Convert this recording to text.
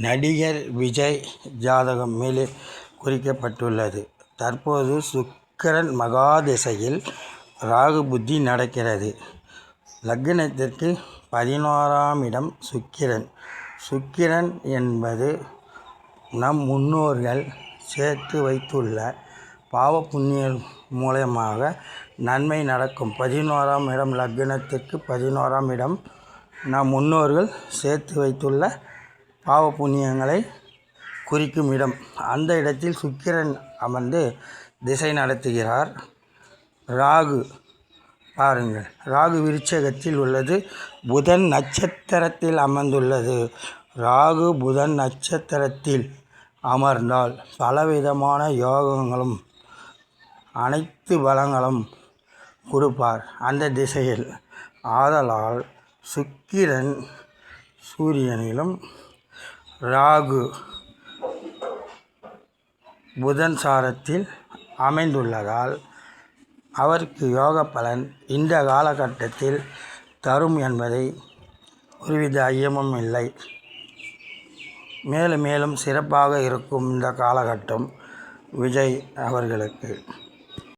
நடிகர் விஜய் ஜாதகம் மேலே குறிக்கப்பட்டுள்ளது. தற்போது சுக்கிரன் மகாதிசையில் ராகு புத்தி நடக்கிறது. லக்னத்திற்கு 11ஆம் இடம் சுக்கிரன். சுக்கிரன் என்பது நம் முன்னோர்கள் சேர்த்து வைத்துள்ள பாவ புண்ணியம் மூலமாக நன்மை நடக்கும். 11ஆம் இடம் லக்னத்திற்கு 11ஆம் இடம் நம் முன்னோர்கள் சேர்த்து வைத்துள்ள பாவ புண்ணியங்களை குறிக்கும் இடம். அந்த இடத்தில் சுக்கிரன் அமர்ந்து திசை நடத்துகிறார். ராகு பாருங்கள், ராகு விருச்சகத்தில் உள்ளது. புதன் நட்சத்திரத்தில் அமர்ந்துள்ளது. ராகு புதன் நட்சத்திரத்தில் அமர்ந்தால் பலவிதமான யோகங்களும் அனைத்து பலங்களும் கொடுப்பார் அந்த திசையில். ஆதலால் சுக்கிரன் சூரியனிலும் ராகு புதன் சாரத்தில் அமைந்துள்ளதால் அவருக்கு யோக பலன் இந்த காலகட்டத்தில் தரும் என்பதை ஒருவித ஐயமும் இல்லை. மேலும் மேலும் சிறப்பாக இருக்கும் இந்த காலகட்டம் விஜய் அவர்களுக்கு.